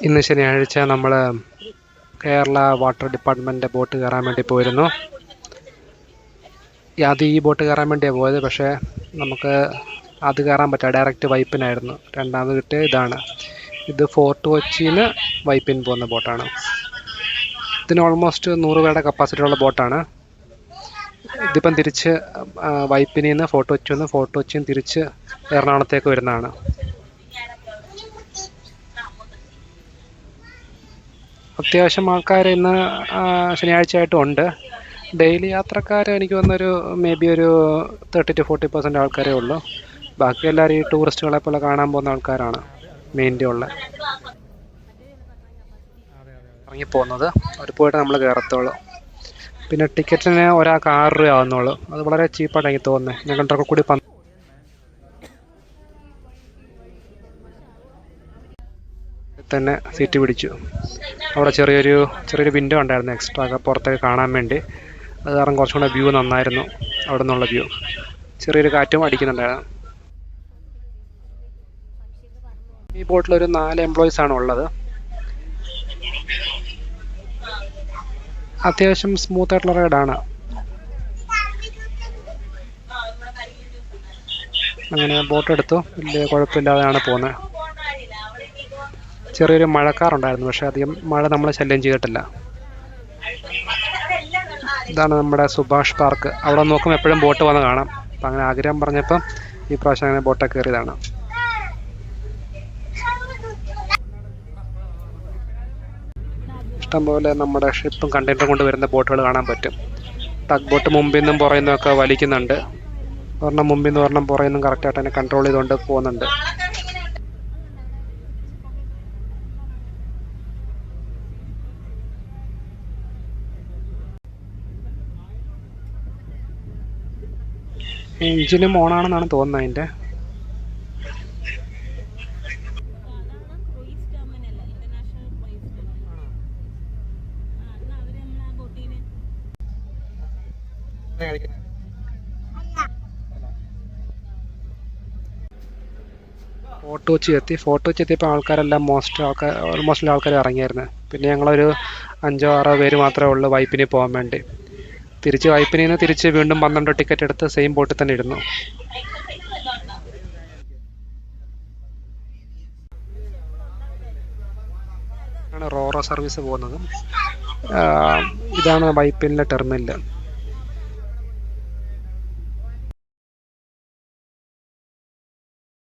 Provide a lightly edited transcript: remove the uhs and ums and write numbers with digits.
ഇന്ന് ശനിയാഴ്ച നമ്മൾ കേരള വാട്ടർ ഡിപ്പാർട്ട്മെൻറ്റിൻ്റെ ബോട്ട് കയറാൻ വേണ്ടി പോയിരുന്നു. ആദ്യം ഈ ബോട്ട് കയറാൻ വേണ്ടിയാണ് പോയത്, പക്ഷേ നമുക്ക് അത് കയറാൻ പറ്റില്ല, ഡയറക്റ്റ് വൈപ്പിനായിരുന്നു. രണ്ടാമത് കിട്ടിയ ഇതാണ്. ഇത് ഫോർട്ട് കൊച്ചിയിൽ നിന്ന് വൈപ്പിൻ പോകുന്ന ബോട്ടാണ്. ഇതിന് ഓൾമോസ്റ്റ് 100 പേരുടെ കപ്പാസിറ്റി ഉള്ള ബോട്ടാണ്. ഇതിപ്പം തിരിച്ച് വൈപ്പിനിൽ നിന്ന് ഫോർട്ട് കൊച്ചി വന്ന് ഫോർട്ട് കൊച്ചിയിൽ നിന്ന് തിരിച്ച് എറണാകുളത്തേക്ക് വരുന്നതാണ്. അത്യാവശ്യം ആൾക്കാർ ഇന്ന് ശനിയാഴ്ച ആയിട്ടും ഉണ്ട്. ഡെയിലി യാത്രക്കാർ എനിക്ക് തോന്നുന്നൊരു മേ ബി ഒരു 30 to 40% ആൾക്കാരേ ഉള്ളൂ. ബാക്കി എല്ലാവരും ഈ ടൂറിസ്റ്റുകളെ പോലെ കാണാൻ പോകുന്ന ആൾക്കാരാണ് മെയിൻലി ഉള്ളത്. ഇറങ്ങിപ്പോകുന്നത് അവർ പോയിട്ട് നമ്മൾ കയറത്തുള്ളൂ. പിന്നെ ടിക്കറ്റിന് ഒരാൾക്ക് 6 രൂപ ആവുന്നുള്ളൂ. അത് വളരെ ചീപ്പായിട്ടാണ് എനിക്ക് തോന്നുന്നത്. ഞങ്ങളുടെ കൂടി തന്നെ സീറ്റ് പിടിച്ചു. അവിടെ ചെറിയൊരു വിൻഡോ ഉണ്ടായിരുന്നു എക്സ്ട്രാ ഒക്കെ പുറത്തേക്ക് കാണാൻ വേണ്ടി. അത് കാരണം കുറച്ചും കൂടെ വ്യൂ നന്നായിരുന്നു. അവിടെ നിന്നുള്ള വ്യൂ, ചെറിയൊരു കാറ്റും അടിക്കുന്നുണ്ടായിരുന്നു. ഈ ബോട്ടിലൊരു 4 എംപ്ലോയീസാണ് ഉള്ളത്. അത്യാവശ്യം സ്മൂത്ത് ആയിട്ടുള്ള റൈഡാണ്. അങ്ങനെ ബോട്ട് എടുത്തു, വലിയ കുഴപ്പമില്ലാതെയാണ് പോകുന്നത്. ചെറിയൊരു മഴക്കാറുണ്ടായിരുന്നു, പക്ഷെ അധികം മഴ നമ്മളെ ശല്യം ചെയ്തിട്ടില്ല. ഇതാണ് നമ്മുടെ സുഭാഷ് പാർക്ക്. അവിടെ നോക്കുമ്പോൾ എപ്പോഴും ബോട്ട് വന്ന് കാണാം. അപ്പം അങ്ങനെ ആഗ്രഹം പറഞ്ഞപ്പം ഈ പ്രാവശ്യം അങ്ങനെ ബോട്ടൊക്കെ കയറിയതാണ്. ഇഷ്ടംപോലെ നമ്മുടെ ഷിപ്പും കണ്ടെയ്നറും കൊണ്ട് വരുന്ന ബോട്ടുകൾ കാണാൻ പറ്റും. ടഗ് ബോട്ട് മുമ്പിൽ നിന്നും പുറയിൽ നിന്നൊക്കെ വലിക്കുന്നുണ്ട്. ഒരെണ്ണം മുമ്പിൽ നിന്ന് ഒരെണ്ണം പുറയിൽ നിന്നും കറക്റ്റായിട്ട് തന്നെ കൺട്രോൾ ചെയ്തുകൊണ്ട് പോകുന്നുണ്ട്. എഞ്ചിനും ഓണാണെന്നാണ് തോന്നുന്നത്. അതിൻ്റെ ഫോർട്ട് കൊച്ചി എത്തിയപ്പോൾ ആൾക്കാരെല്ലാം ഓൾമോസ്റ്റ് ആൾക്കാർ ഇറങ്ങിയായിരുന്നു. പിന്നെ ഞങ്ങളൊരു 5-6 പേര് മാത്രമേ ഉള്ളൂ വൈപ്പിനി പോകാൻ വേണ്ടി. തിരിച്ച് വൈപ്പിനിൽ നിന്ന് തിരിച്ച് വീണ്ടും 12 ടിക്കറ്റ് എടുത്ത് സെയിം ബോട്ടിൽ തന്നെ ഇരുന്നു. ആണ് റോറോ സർവീസ് പോകുന്നത്. ഇതാണ് വൈപ്പിനിലെ ടെർമിനൽ.